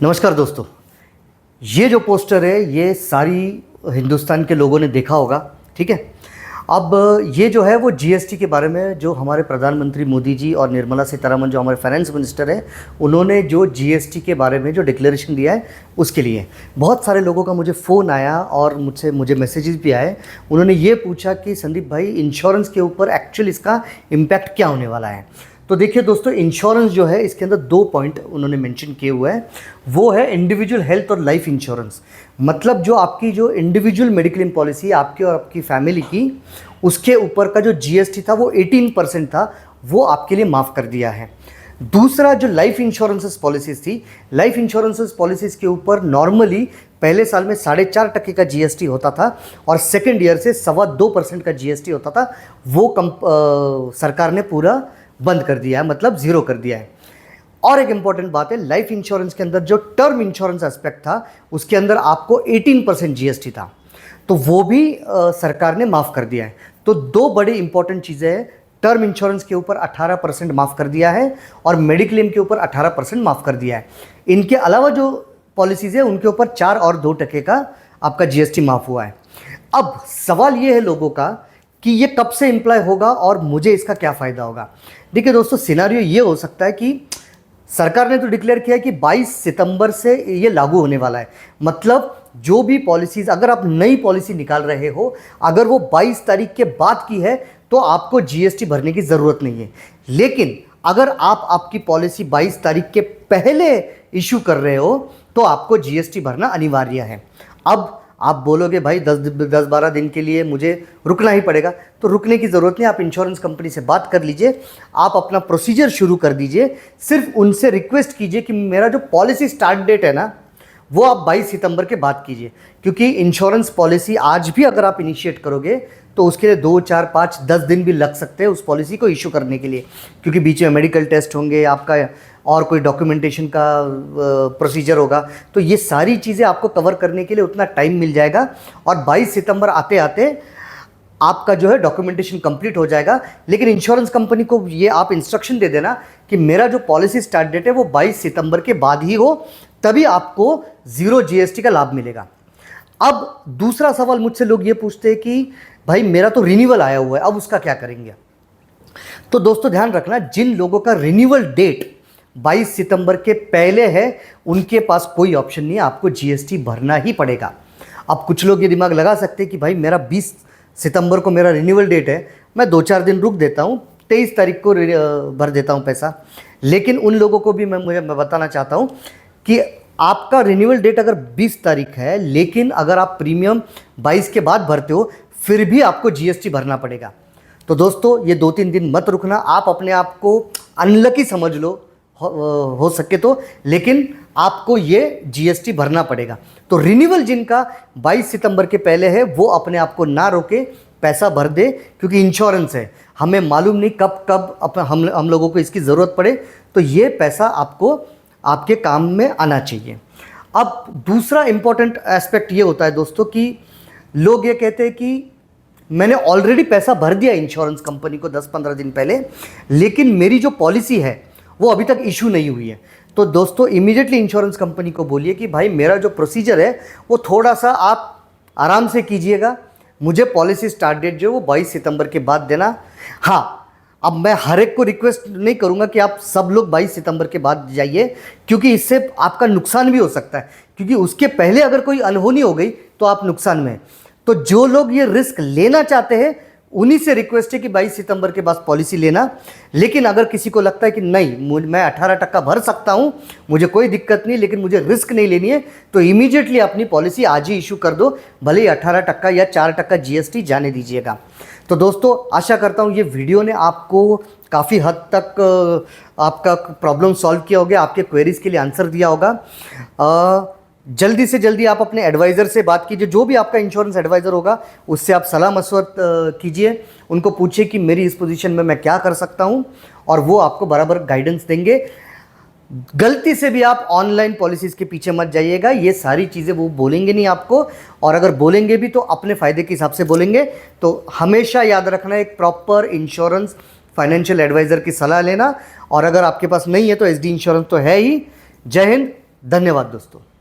नमस्कार दोस्तों। ये जो पोस्टर है ये सारी हिंदुस्तान के लोगों ने देखा होगा, ठीक है। अब ये जो है वो जीएसटी के बारे में जो हमारे प्रधानमंत्री मोदी जी और निर्मला सीतारमण जो हमारे फाइनेंस मिनिस्टर हैं, उन्होंने जो जीएसटी के बारे में जो डिक्लेरेशन दिया है उसके लिए बहुत सारे लोगों का मुझे फ़ोन आया और मुझे मैसेजेस भी आए। उन्होंने ये पूछा कि संदीप भाई, इंश्योरेंस के ऊपर एक्चुअल इसका इम्पैक्ट क्या होने वाला है। तो देखिए दोस्तों, इंश्योरेंस जो है इसके अंदर 2 पॉइंट उन्होंने मेंशन किए हुए हैं। वो है इंडिविजुअल हेल्थ और लाइफ इंश्योरेंस। मतलब जो आपकी जो इंडिविजुअल मेडिक्लेम पॉलिसी आपकी और आपकी फैमिली की, उसके ऊपर का जो जीएसटी था वो 18% था, वो आपके लिए माफ़ कर दिया है। दूसरा जो लाइफ इंश्योरेंसेस पॉलिसीज़ थी, लाइफ इंश्योरेंसेस पॉलिसीज़ के ऊपर नॉर्मली पहले साल में 4.5% का जीएसटी होता था और सेकेंड ईयर से 2.25% का जीएसटी होता था। वो सरकार ने पूरा बंद कर दिया है, मतलब ज़ीरो कर दिया है। और एक इंपॉर्टेंट बात है, लाइफ इंश्योरेंस के अंदर जो टर्म इंश्योरेंस एस्पेक्ट था उसके अंदर आपको 18% जीएसटी था, तो वो भी सरकार ने माफ़ कर दिया है। तो 2 बड़ी इंपॉर्टेंट चीज़ें हैं, टर्म इंश्योरेंस के ऊपर 18% माफ़ कर दिया है और मेडिक्लेम के ऊपर 18% माफ़ कर दिया है। इनके अलावा जो पॉलिसीज़ है उनके ऊपर 4 और 2% का आपका जीएसटी माफ़ हुआ है। अब सवाल ये है लोगों का कि ये कब से इम्प्लॉय होगा और मुझे इसका क्या फ़ायदा होगा। देखिए दोस्तों, सिनारियो ये हो सकता है कि सरकार ने तो डिक्लेयर किया है कि 22 सितंबर से ये लागू होने वाला है। मतलब जो भी पॉलिसीज़, अगर आप नई पॉलिसी निकाल रहे हो, अगर वो 22 तारीख के बाद की है तो आपको जीएसटी भरने की ज़रूरत नहीं है। लेकिन अगर आप आपकी पॉलिसी 22 तारीख के पहले इशू कर रहे हो तो आपको जीएसटी भरना अनिवार्य है। अब आप बोलोगे भाई 10-12 दिन के लिए मुझे रुकना ही पड़ेगा, तो रुकने की ज़रूरत नहीं। आप इंश्योरेंस कंपनी से बात कर लीजिए, आप अपना प्रोसीजर शुरू कर दीजिए। सिर्फ उनसे रिक्वेस्ट कीजिए कि मेरा जो पॉलिसी स्टार्ट डेट है ना, वो आप 22 सितंबर के बाद कीजिए। क्योंकि इंश्योरेंस पॉलिसी आज भी अगर आप इनिशिएट करोगे तो उसके लिए 2, 4, 5, 10 दिन भी लग सकते हैं उस पॉलिसी को इशू करने के लिए, क्योंकि बीच में मेडिकल टेस्ट होंगे, आपका और कोई डॉक्यूमेंटेशन का प्रोसीजर होगा। तो ये सारी चीज़ें आपको कवर करने के लिए उतना टाइम मिल जाएगा और 22 सितंबर आते आते आपका जो है डॉक्यूमेंटेशन कंप्लीट हो जाएगा। लेकिन इंश्योरेंस कंपनी को ये आप इंस्ट्रक्शन दे देना कि मेरा जो पॉलिसी स्टार्ट डेट है वो 22 सितंबर के बाद ही हो, तभी आपको ज़ीरो जीएसटी का लाभ मिलेगा। अब दूसरा सवाल मुझसे लोग ये पूछते हैं कि भाई मेरा तो रिन्यूअल आया हुआ है, अब उसका क्या करेंगे। तो दोस्तों ध्यान रखना, जिन लोगों का रिन्यूअल डेट 22 सितंबर के पहले है उनके पास कोई ऑप्शन नहीं है, आपको जीएसटी भरना ही पड़ेगा। अब कुछ लोग ये दिमाग लगा सकते हैं कि भाई मेरा 20 सितंबर को मेरा रिन्यूअल डेट है, मैं 2-4 दिन रुक देता हूँ, 23 तारीख को भर देता हूँ पैसा। लेकिन उन लोगों को भी मैं बताना चाहता हूँ कि आपका रिन्यूअल डेट अगर 20 तारीख है, लेकिन अगर आप प्रीमियम 22 के बाद भरते हो फिर भी आपको जीएसटी भरना पड़ेगा। तो दोस्तों ये 2-3 दिन मत रुकना, आप अपने आप को अनलकी समझ लो हो सके तो, लेकिन आपको ये जीएसटी भरना पड़ेगा। तो रिन्यूअल जिनका 22 सितंबर के पहले है वो अपने आप को ना रोके, पैसा भर दे, क्योंकि इंश्योरेंस है, हमें मालूम नहीं कब हम लोगों को इसकी ज़रूरत पड़े, तो ये पैसा आपको आपके काम में आना चाहिए। अब दूसरा इंपॉर्टेंट एस्पेक्ट ये होता है दोस्तों कि लोग ये कहते हैं कि मैंने ऑलरेडी पैसा भर दिया इंश्योरेंस कंपनी को 10-15 दिन पहले, लेकिन मेरी जो पॉलिसी है वो अभी तक इशू नहीं हुई है। तो दोस्तों इमीडिएटली इंश्योरेंस कंपनी को बोलिए कि भाई मेरा जो प्रोसीजर है वो थोड़ा सा आप आराम से कीजिएगा, मुझे पॉलिसी स्टार्ट डेट जो है वो 22 सितंबर के बाद देना। हाँ, अब मैं हर एक को रिक्वेस्ट नहीं करूंगा कि आप सब लोग 22 सितंबर के बाद जाइए, क्योंकि इससे आपका नुकसान भी हो सकता है, क्योंकि उसके पहले अगर कोई अनहोनी हो गई तो आप नुकसान में हैं। तो जो लोग ये रिस्क लेना चाहते हैं उन्हीं से रिक्वेस्ट है कि 22 सितंबर के बाद पॉलिसी लेना। लेकिन अगर किसी को लगता है कि नहीं मैं 18% भर सकता हूं, मुझे कोई दिक्कत नहीं, लेकिन मुझे रिस्क नहीं लेनी है, तो इमीडिएटली अपनी पॉलिसी आज ही इशू कर दो, भले ही 18% या 4% जीएसटी जाने दीजिएगा। तो दोस्तों आशा करता हूं ये वीडियो ने आपको काफ़ी हद तक आपका प्रॉब्लम सॉल्व किया होगा, आपके क्वेरीज के लिए आंसर दिया होगा। जल्दी से जल्दी आप अपने एडवाइज़र से बात कीजिए, जो भी आपका इंश्योरेंस एडवाइज़र होगा उससे आप सलाह मशवरत कीजिए, उनको पूछिए कि मेरी इस पोजीशन में मैं क्या कर सकता हूं, और वो आपको बराबर गाइडेंस देंगे। गलती से भी आप ऑनलाइन पॉलिसीज़ के पीछे मत जाइएगा, ये सारी चीज़ें वो बोलेंगे नहीं आपको, और अगर बोलेंगे भी तो अपने फ़ायदे के हिसाब से बोलेंगे। तो हमेशा याद रखना, एक प्रॉपर इंश्योरेंस फाइनेंशियल एडवाइज़र की सलाह लेना, और अगर आपके पास नहीं है तो एसडी इंश्योरेंस तो है ही। जय हिंद, धन्यवाद दोस्तों।